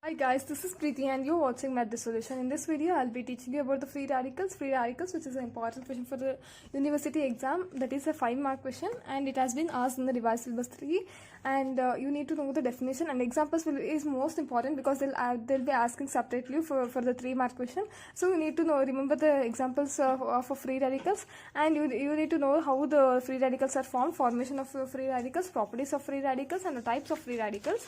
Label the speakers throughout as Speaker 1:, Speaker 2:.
Speaker 1: Hi guys, this is Preeti and you're watching Math Dissolution. In this video, I'll be teaching you about the free radicals. Free radicals, which is an important question for the university exam. That is a 5-mark question and it has been asked in the revised syllabus 3. And you need to know the definition and examples is most important because they'll be asking separately for the 3-mark question. So you need to remember the examples of free radicals, and you need to know how the free radicals are formed, formation of free radicals, properties of free radicals, and the types of free radicals.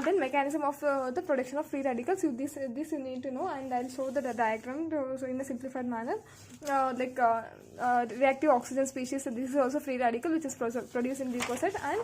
Speaker 1: Then mechanism of the production of free radicals. This you need to know, and I'll show the diagram so in a simplified manner. Reactive oxygen species. So this is also free radical which is produced in leukocyte and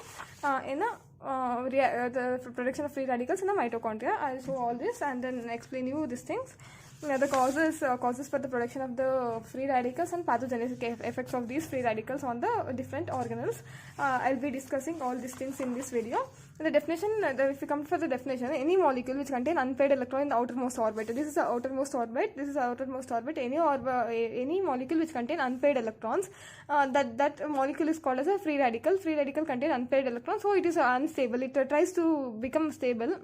Speaker 1: in the production of free radicals in the mitochondria. I'll show all this and then explain you these things. The causes for the production of the free radicals and pathogenic effects of these free radicals on the different organelles. I'll be discussing all these things in this video. The definition, if you come for the definition, any molecule which contain unpaired electron in the outermost orbit. This is the outermost orbit. This is the outermost orbit. Any molecule which contain unpaired electrons, that molecule is called as a free radical. Free radical contain unpaired electrons, so it is unstable. It tries to become stable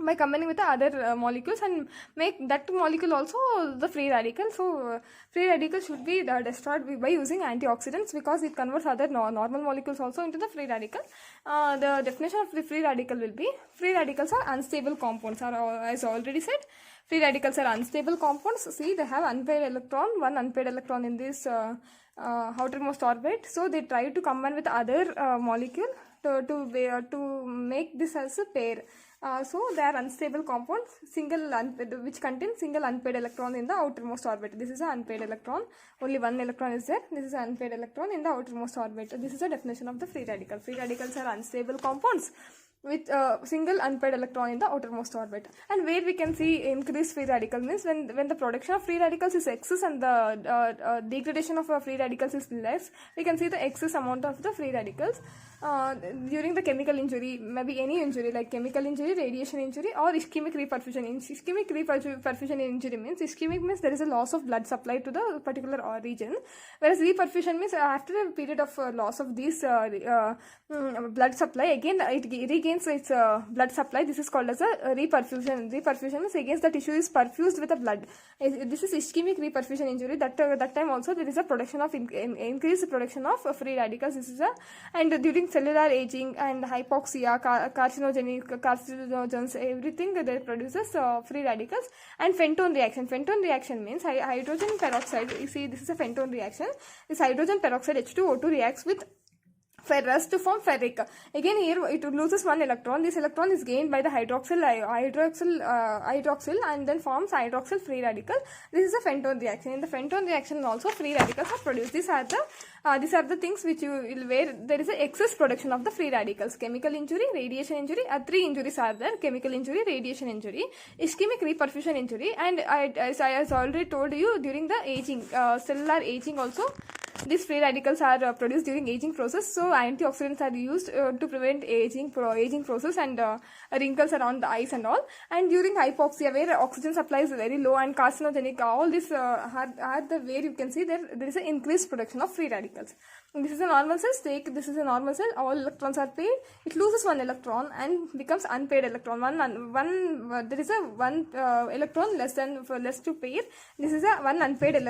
Speaker 1: by combining with the other molecules and make that molecule also the free radical. So free radical should be destroyed by using antioxidants because it converts other normal molecules also into the free radical. The definition of the free radical will be: free radicals are unstable compounds. As already said, free radicals are unstable compounds. See, they have unpaired electron, one unpaired electron in this outermost orbit. So they try to combine with other molecule to make this as a pair. So they are unstable compounds which contain single unpaired electron in the outermost orbit. This is an unpaired electron, only one electron is there. This is an unpaired electron in the outermost orbit. This is a definition of the free radical. Free radicals are unstable compounds with single unpaired electron in the outermost orbit. And where we can see increased free radical means when the production of free radicals is excess and the degradation of free radicals is less, we can see the excess amount of the free radicals during the chemical injury, maybe any injury like chemical injury, radiation injury, or ischemic reperfusion. Ischemic reperfusion injury means ischemic means there is a loss of blood supply to the particular region, whereas reperfusion means after a period of loss of this blood supply, again it regains its blood supply. This is called as a reperfusion. Reperfusion means again the tissue is perfused with the blood. This is ischemic reperfusion injury. That time also there is a production of increased production of free radicals. This is and during cellular aging and hypoxia, carcinogens, everything that produces free radicals. And Fenton reaction. Fenton reaction means hydrogen peroxide. You see, this is a Fenton reaction. This hydrogen peroxide H2O2 reacts with ferrous to form ferric. Again here it loses one electron. This electron is gained by the hydroxyl and then forms hydroxyl free radical. This is a Fenton reaction. In the Fenton reaction also free radicals are produced. These are the things which where there is a excess production of the free radicals. Chemical injury, radiation injury, 3 injuries are there: chemical injury, radiation injury, ischemic reperfusion injury, and as I already told you, during the aging, cellular aging also these free radicals are produced during aging process. So antioxidants are used to prevent aging process and wrinkles around the eyes and all. And during hypoxia, where oxygen supply is very low and carcinogenic, all this are the where you can see there is an increased production of free radicals. This is a normal cell. This is a normal cell. All electrons are paired. It loses one electron and becomes unpaired electron. There is a one electron less to pair. This is a one unpaired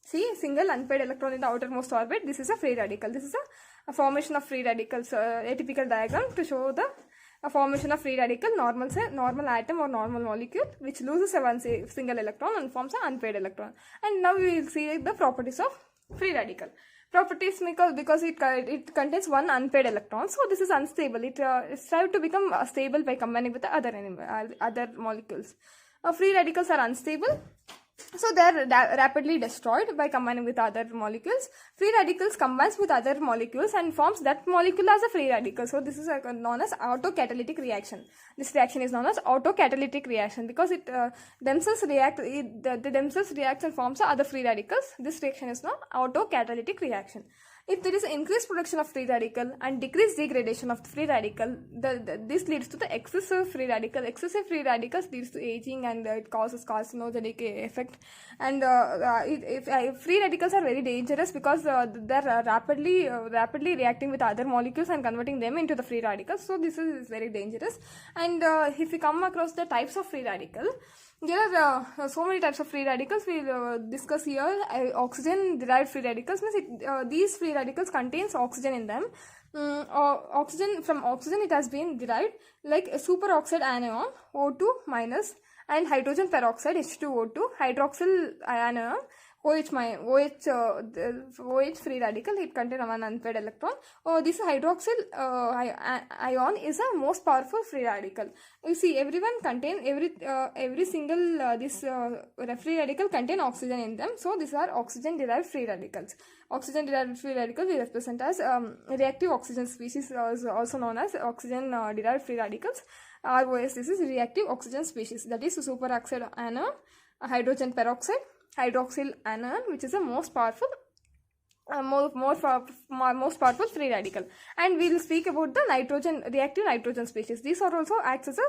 Speaker 1: single unpaired electron in the outermost orbit. This is a free radical. This is a formation of free radicals. A typical diagram to show the formation of free radical: normal cell, normal atom or normal molecule which loses one single electron and forms an unpaired electron. And now we will see the properties of free radical. Properties because it contains one unpaired electron, so this is unstable. It strives to become stable by combining with the other molecules. Free radicals are unstable, so they are rapidly destroyed by combining with other molecules. Free radicals combines with other molecules and forms that molecule as a free radical. So this is known as autocatalytic reaction. This reaction is known as autocatalytic reaction because it themselves reacts and forms other free radicals. This reaction is known autocatalytic reaction. If there is increased production of free radical and decreased degradation of the free radical, this leads to the excessive free radical. Excessive free radicals leads to aging, and it causes carcinogenic effect. And if free radicals are very dangerous because they're rapidly reacting with other molecules and converting them into the free radicals. So this is very dangerous. And if we come across the types of free radical, there are so many types of free radicals. We'll discuss here. Oxygen derived free radicals means these free radicals contains oxygen in them. From oxygen it has been derived, like a superoxide anion O2 minus and hydrogen peroxide H2O2, hydroxyl anion OH free radical. It contains one unpaired electron. This hydroxyl ion is a most powerful free radical. You see, everyone contain every single this free radical contain oxygen in them. So these are oxygen derived free radicals. Oxygen derived free radical we represent as reactive oxygen species, also known as oxygen derived free radicals. ROS, this is reactive oxygen species, that is superoxide anion, hydrogen peroxide, hydroxyl anion, which is the most powerful most powerful free radical. And we will speak about the reactive nitrogen species. These are also acts as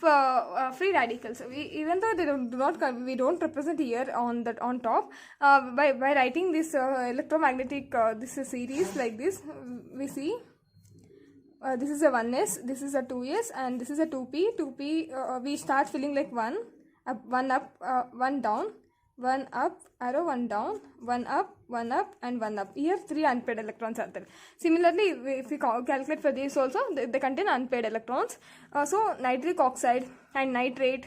Speaker 1: a free radicals. Even though they we don't represent here on top, by writing this electromagnetic this series like this, we see this is a 1s, this is a 2s, and this is a 2p. 2p we start filling like 1 up, 1 down, 1 up, arrow 1 down, 1 up, 1 up, and 1 up. Here 3 unpaired electrons are there. Similarly, if we calculate for this also, they contain unpaired electrons. So nitric oxide and nitrate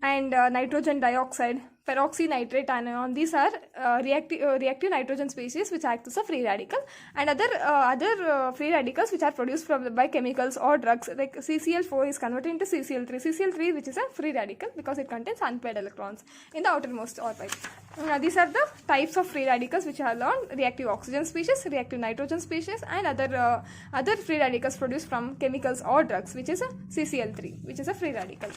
Speaker 1: and nitrogen dioxide, peroxynitrate anion, these are reactive nitrogen species which act as a free radical. And other free radicals which are produced by chemicals or drugs, like CCl4 is converted into CCl3. CCl3, which is a free radical because it contains unpaired electrons in the outermost orbit. These are the types of free radicals which are learned: reactive oxygen species, reactive nitrogen species, and other free radicals produced from chemicals or drugs, which is a CCl3, which is a free radical.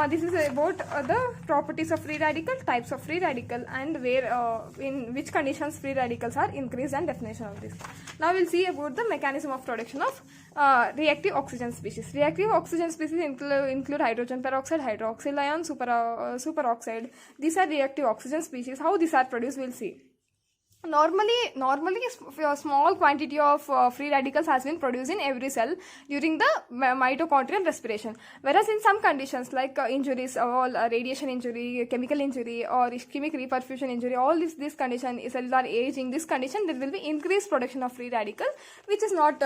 Speaker 1: This is about the properties of free radical, types of free radical, and where in which conditions free radicals are increased, and definition of this. Now we'll see about the mechanism of production of reactive oxygen species. Reactive oxygen species include hydrogen peroxide, hydroxyl ion, superoxide. These are reactive oxygen species. How these are produced, we'll see. Normally a small quantity of free radicals has been produced in every cell during the mitochondrial respiration, whereas in some conditions like injuries, radiation injury, chemical injury, or ischemic reperfusion injury, all this condition, cellular aging, this condition, there will be increased production of free radical, which is not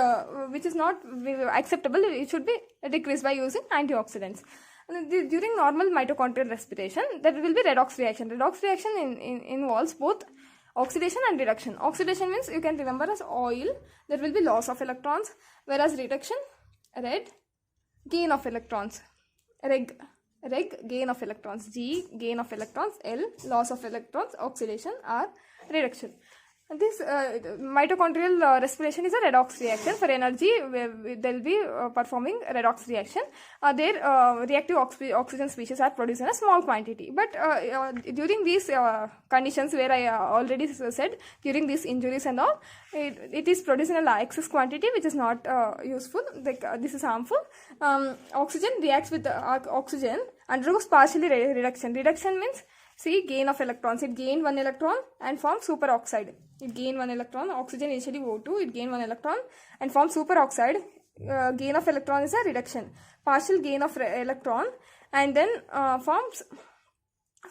Speaker 1: acceptable. It should be decreased by using antioxidants. During normal mitochondrial respiration, there will be redox reaction. Redox reaction involves both oxidation and reduction. Oxidation means you can remember as oil, there will be loss of electrons, whereas reduction, gain of electrons. Reg, gain of electrons. G, gain of electrons. L, loss of electrons. Oxidation, R, reduction. This mitochondrial respiration is a redox reaction. For energy, they will be performing redox reaction. Reactive oxygen species are produced in a small quantity. But during these conditions where I already said, during these injuries and all, it is produced in a excess quantity, which is not useful. This is harmful. Oxygen reacts with oxygen, undergoes partially reduction. Reduction means, see, gain of electrons. It gained 1 electron and formed superoxide. It gained 1 electron. Oxygen initially O2. It gained 1 electron and formed superoxide. Gain of electron is a reduction. Partial gain of electron and then forms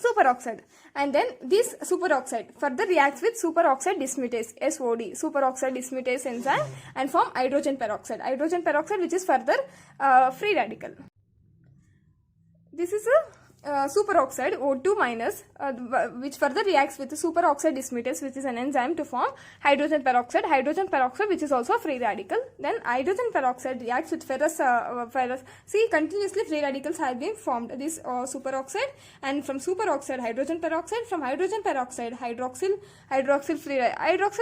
Speaker 1: superoxide. And then this superoxide further reacts with superoxide dismutase, SOD, superoxide dismutase enzyme, and form hydrogen peroxide. Hydrogen peroxide, which is further free radical. This is a superoxide O2 minus, which further reacts with the superoxide dismutase, which is an enzyme, to form hydrogen peroxide. Hydrogen peroxide, which is also a free radical. Then hydrogen peroxide reacts with ferrous. See, continuously free radicals have been formed. This superoxide, and from superoxide hydrogen peroxide, from hydrogen peroxide hydroxyl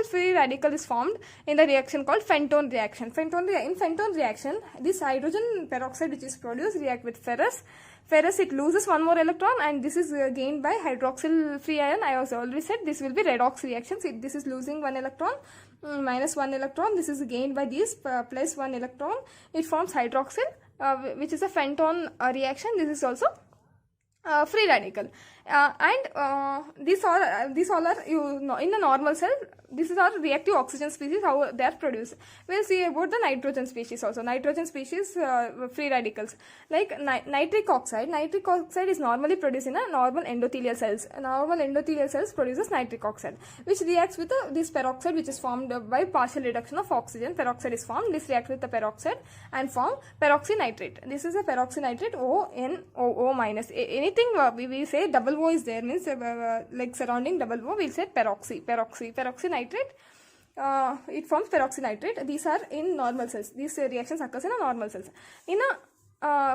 Speaker 1: free radical is formed in the reaction called Fenton reaction. In Fenton reaction, this hydrogen peroxide which is produced react with ferrous. It loses 1 more electron, and this is gained by hydroxyl free ion. I also already said this will be redox reaction. See, this is losing 1 electron, minus 1 electron. This is gained by this plus 1 electron. It forms hydroxyl, which is a Fenton reaction. This is also free radical, and these all are in a normal cell. This is our reactive oxygen species, how they are produced. We'll see about the nitrogen species also. Nitrogen species free radicals like nitric oxide. Nitric oxide is normally produced in a normal endothelial cells. Normal endothelial cells produces nitric oxide, which reacts with this peroxide, which is formed by partial reduction of oxygen. Peroxide is formed. This reacts with the peroxide and form peroxynitrate. This is a peroxynitrate, ONO minus. Anything we say double O is there, means like surrounding double O, we'll say peroxynitrate. It forms peroxynitrate. These are in normal cells. These reactions occurs in a normal cells. In a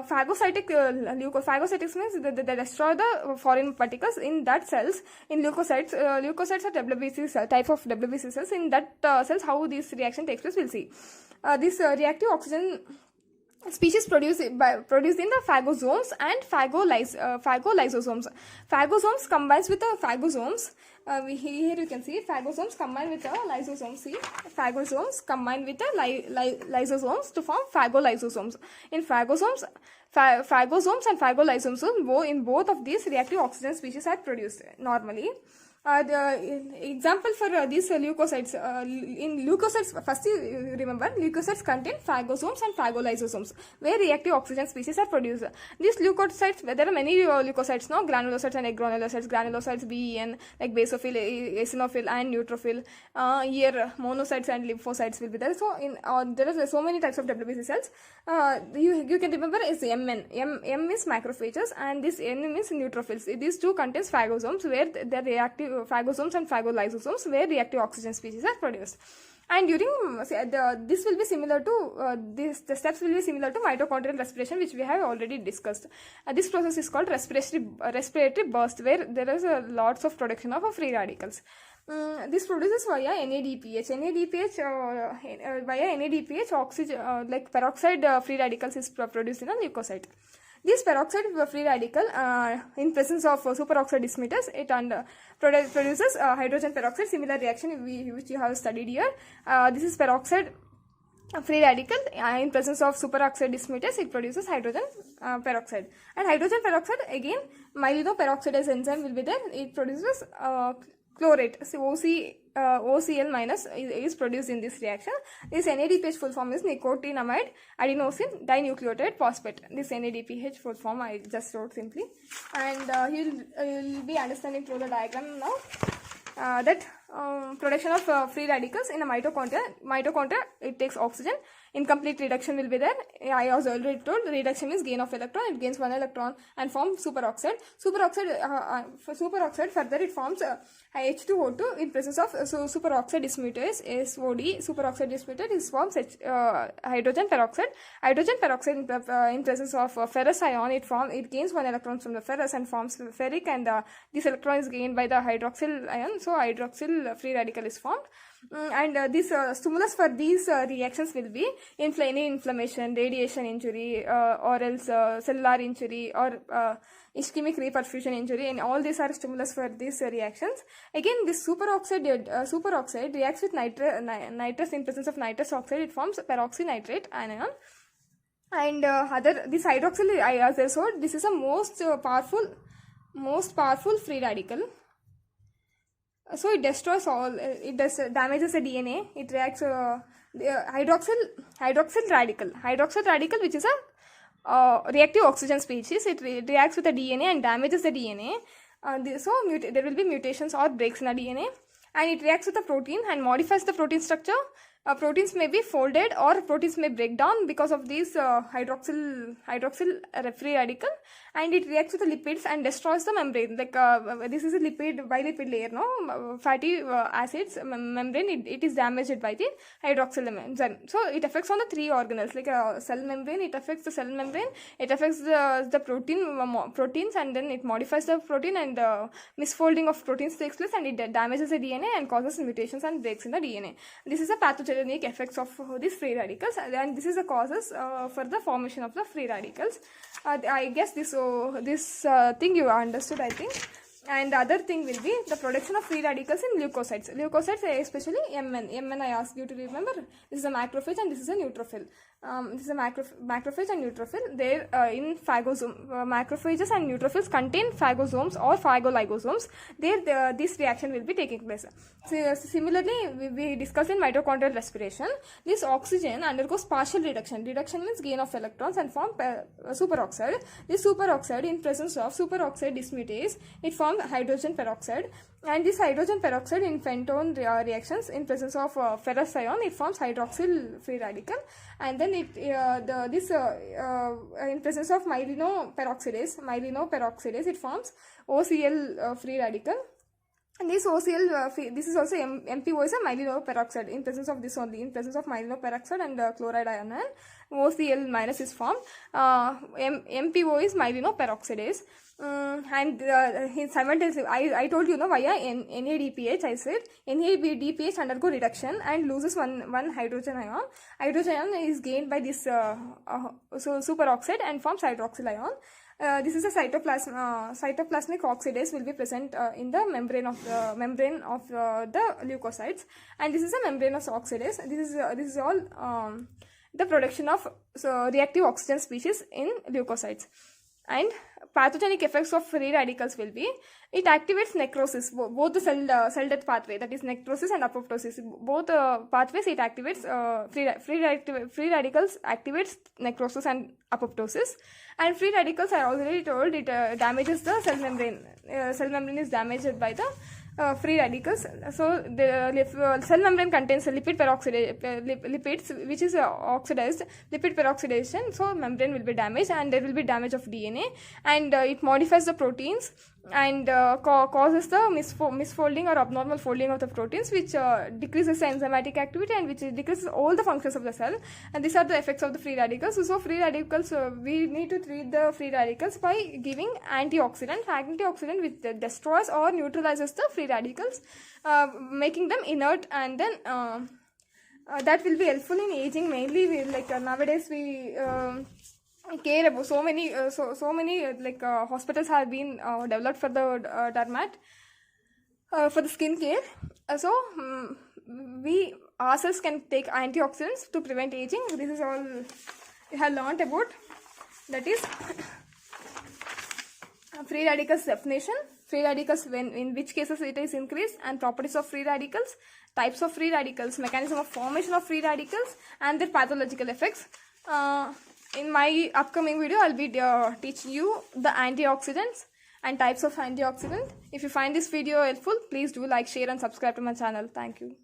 Speaker 1: phagocytic phagocytics means they destroy the foreign particles in that cells. In leukocytes, leukocytes are WBC cell, type of WBC cells. In that cells, how this reaction takes place, we'll see. This reactive oxygen species produced in the phagosomes and phagolysosomes. Phagosomes combines with the phagosomes. Here you can see phagosomes combine with the lysosomes. See, phagosomes combine with the lysosomes to form phagolysosomes. In phagosomes and phagolysosomes, in both of these reactive oxygen species are produced normally. The example for these leukocytes, in leukocytes, first you remember, leukocytes contain phagosomes and phagolysosomes, where reactive oxygen species are produced. These leukocytes, there are many leukocytes, no, granulocytes and agranulocytes. Granulocytes, BEN, like basophil, eosinophil and neutrophil. Here monocytes and lymphocytes will be there. So there are so many types of WBC cells. You can remember is MN. M is macrophages and this N means neutrophils. These two contains phagosomes, where the reactive phagosomes and phagolysosomes, where reactive oxygen species are produced. And during this will be similar to the steps will be similar to mitochondrial respiration, which we have already discussed. This process is called respiratory burst, where there is lots of production of free radicals. This produces via NADPH. Via NADPH, oxygen like peroxide free radicals is produced in a leukocyte. This peroxide free radical, in presence of superoxide dismutase, it produces hydrogen peroxide. Similar reaction which you have studied here. This is peroxide free radical. In presence of superoxide dismutase, it produces hydrogen peroxide. And hydrogen peroxide, again, myelinoperoxidase enzyme will be there. It produces chlorate. So OCl minus is produced in this reaction. This NADPH full form is nicotinamide adenosine dinucleotide phosphate. This NADPH full form I just wrote simply, and you'll be understanding through the diagram now that production of free radicals in a mitochondria. It takes oxygen. Incomplete reduction will be there. I was already told reduction means gain of electron. It gains 1 electron and forms superoxide. Superoxide further it forms H2O2 in presence of superoxide dismutase SOD. Superoxide dismutase is forms hydrogen peroxide. Hydrogen peroxide in presence of ferrous ion, it gains 1 electron from the ferrous and forms ferric, and this electron is gained by the hydroxyl ion. So hydroxyl free radical is formed. And this stimulus for these reactions will be any inflammation, radiation injury, or else cellular injury, or ischemic reperfusion injury, and all these are stimulus for these reactions. Again, this superoxide reacts with nitrous in presence of nitrous oxide. It forms peroxynitrate anion. And this hydroxyl, as I said, this is a most powerful free radical. So it destroys all. It damages the DNA. It reacts hydroxyl radical, which is a reactive oxygen species. It reacts with the DNA and damages the DNA. So there will be mutations or breaks in the DNA, and it reacts with the protein and modifies the protein structure. Proteins may be folded or proteins may break down because of this hydroxyl free radical, and it reacts with the lipids and destroys the membrane. Like this is a bilipid layer, no, fatty acids membrane. It is damaged by the hydroxyl enzyme. So it affects on the three organelles, like cell membrane. It affects the cell membrane. It affects the proteins, and then it modifies the protein, and misfolding of proteins takes place, and it damages the DNA and causes mutations and breaks in the DNA. This is a pathogenic effects of these free radicals, and this is the causes for the formation of the free radicals. I guess this thing you understood, I think. And the other thing will be the production of free radicals in leukocytes. Leukocytes, especially MN. I asked you to remember. This is a macrophage and this is a neutrophil. This is a macrophage and neutrophil. There in phagosome, macrophages and neutrophils contain phagosomes or phagoligosomes. There this reaction will be taking place. So, similarly, we discussed in mitochondrial respiration. This oxygen undergoes partial reduction. Reduction means gain of electrons and form superoxide. This superoxide, in presence of superoxide dismutase, it forms hydrogen peroxide. And this hydrogen peroxide in pentone reactions, in presence of ferrous ion, it forms hydroxyl free radical. And then in presence of myelinoperoxidase, it forms OCl free radical. And this OCl, this is also MPO is a myelinoperoxide. In presence of this only, in presence of myelinoperoxide and chloride ion, OCl minus is formed. MPO is myelinoperoxidase. And simultaneously, I told you, via NADPH, I said NADPH undergo reduction and loses one hydrogen ion. Hydrogen ion is gained by this superoxide and forms hydroxyl ion. This is a cytoplasmic oxidase will be present in the membrane of the leukocytes, and this is a membranous oxidase. This is all the production of reactive oxygen species in leukocytes. And pathogenic effects of free radicals will be, it activates necrosis, both the cell death pathway, that is necrosis and apoptosis. Both pathways it activates. Free radicals activates necrosis and apoptosis. And free radicals, I already told, it damages the cell membrane. Cell membrane is damaged by the free radicals. So the cell membrane contains lipid lipids which is oxidized, lipid peroxidation. So membrane will be damaged and there will be damage of DNA, and it modifies the proteins and causes the misfolding or abnormal folding of the proteins, which decreases the enzymatic activity and which decreases all the functions of the cell. And these are the effects of the free radicals. So free radicals, we need to treat the free radicals by giving antioxidant which destroys or neutralizes the free radicals, making them inert, and then that will be helpful in aging. Mainly nowadays we care about so many hospitals have been developed for the dermat, for the skin care. We ourselves can take antioxidants to prevent aging. This is all we have learnt about, that is free radicals definition, free radicals in which cases it is increased, and properties of free radicals, types of free radicals, mechanism of formation of free radicals, and their pathological effects. In my upcoming video, I'll be teaching you the antioxidants and types of antioxidant. If you find this video helpful, please do like, share and subscribe to my channel. Thank you.